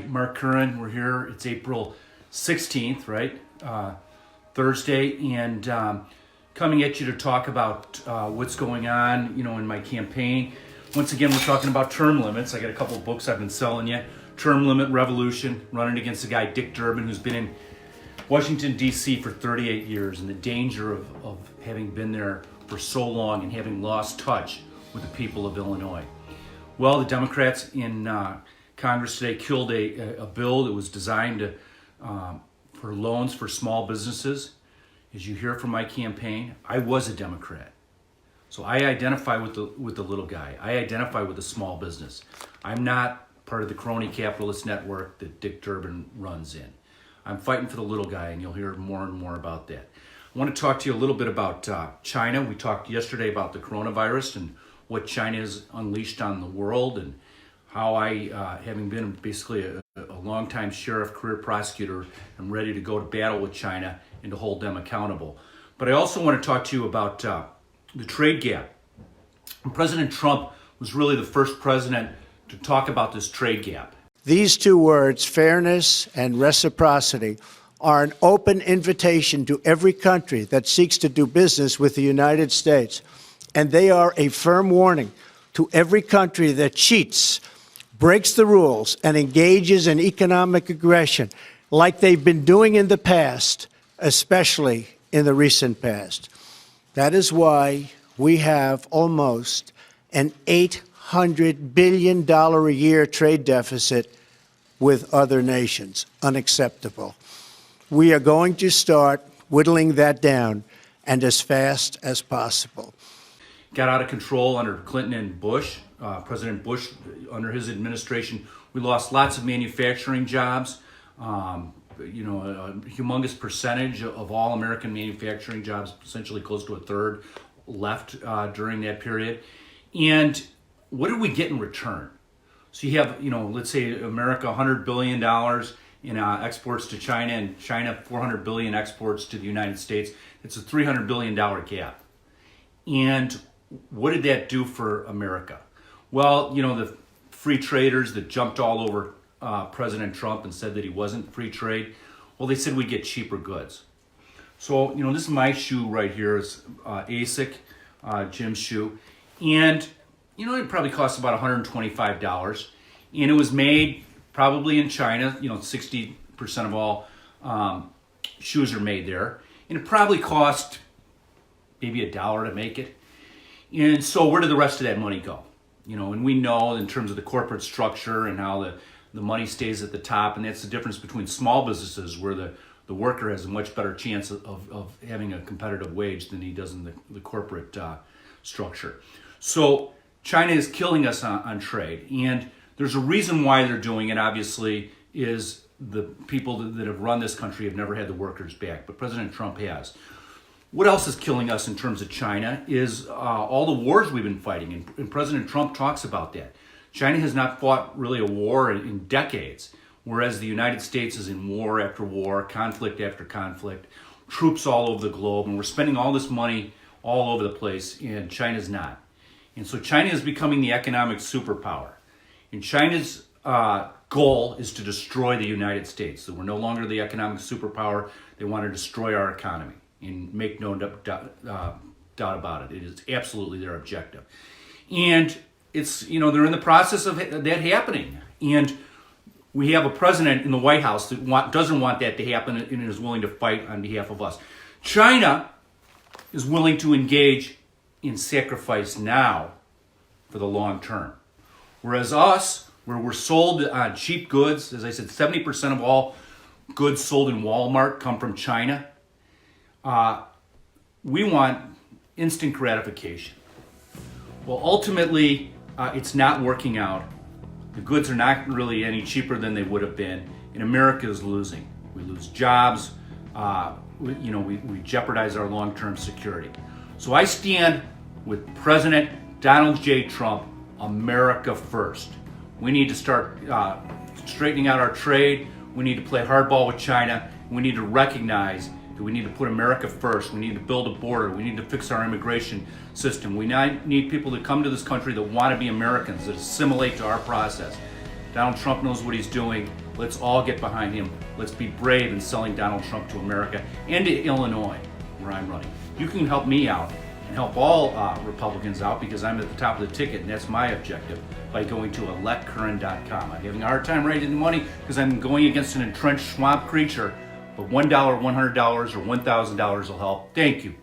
Mark Curran, we're here. It's April 16th, right? Thursday, and coming at you to talk about what's going on, in my campaign. Once again, we're talking about term limits. I got a couple of books I've been selling you. Term Limit Revolution, running against a guy, Dick Durbin, who's been in Washington, D.C. for 38 years, and the danger of having been there for so long and having lost touch with the people of Illinois. Well, the Democrats in Congress today killed a bill that was designed for loans for small businesses. As you hear from my campaign, I was a Democrat. So I identify with the little guy. I identify with the small business. I'm not part of the crony capitalist network that Dick Durbin runs in. I'm fighting for the little guy, and you'll hear more and more about that. I want to talk to you a little bit about China. We talked yesterday about the coronavirus and what China has unleashed on the world, and how I, having been basically a longtime sheriff, career prosecutor, am ready to go to battle with China and to hold them accountable. But I also want to talk to you about the trade gap. And President Trump was really the first president to talk about this trade gap. These two words, fairness and reciprocity, are an open invitation to every country that seeks to do business with the United States. And they are a firm warning to every country that cheats, breaks the rules, and engages in economic aggression like they've been doing in the past, especially in the recent past. That is why we have almost an $800 billion a year trade deficit with other nations. Unacceptable. We are going to start whittling that down, and as fast as possible. Got out of control under Clinton and Bush. President Bush, under his administration, we lost lots of manufacturing jobs. A humongous percentage of all American manufacturing jobs, essentially close to a third, left during that period. And what did we get in return? So you have, let's say America $100 billion in exports to China, and China $400 billion exports to the United States. It's a $300 billion gap. And what did that do for America? Well, the free traders that jumped all over President Trump and said that he wasn't free trade, well, they said we'd get cheaper goods. So, this is my shoe right here. It's ASIC, Jim's shoe. And, it probably cost about $125. And it was made probably in China. 60% of all shoes are made there. And it probably cost maybe $1 to make it. And so where did the rest of that money go? And we know in terms of the corporate structure and how the money stays at the top, and that's the difference between small businesses where the worker has a much better chance of having a competitive wage than he does in the corporate structure. So China is killing us on trade, and there's a reason why they're doing it, obviously, is the people that have run this country have never had the workers back, but President Trump has. What else is killing us in terms of China is all the wars we've been fighting, and President Trump talks about that. China has not fought really a war in decades, whereas the United States is in war after war, conflict after conflict, troops all over the globe, and we're spending all this money all over the place, and China's not. And so China is becoming the economic superpower. And China's goal is to destroy the United States. So we're no longer the economic superpower. They want to destroy our economy. And make no doubt about it. It is absolutely their objective. And it's, they're in the process of that happening. And we have a president in the White House that doesn't want that to happen and is willing to fight on behalf of us. China is willing to engage in sacrifice now for the long term. Whereas us, where we're sold on cheap goods, as I said, 70% of all goods sold in Walmart come from China. We want instant gratification. Well, ultimately, it's not working out. The goods are not really any cheaper than they would have been, and America is losing. We lose jobs. We jeopardize our long-term security. So I stand with President Donald J. Trump, America first. We need to start straightening out our trade. We need to play hardball with China. We need to recognize that we need to put America first. We need to build a border. We need to fix our immigration system. We need people to come to this country that want to be Americans, that assimilate to our process. Donald Trump knows what he's doing. Let's all get behind him. Let's be brave in selling Donald Trump to America and to Illinois, where I'm running. You can help me out and help all Republicans out, because I'm at the top of the ticket, and that's my objective, by going to electcurran.com. I'm having a hard time raising the money because I'm going against an entrenched swamp creature, but $1, $100, or $1,000 will help. Thank you.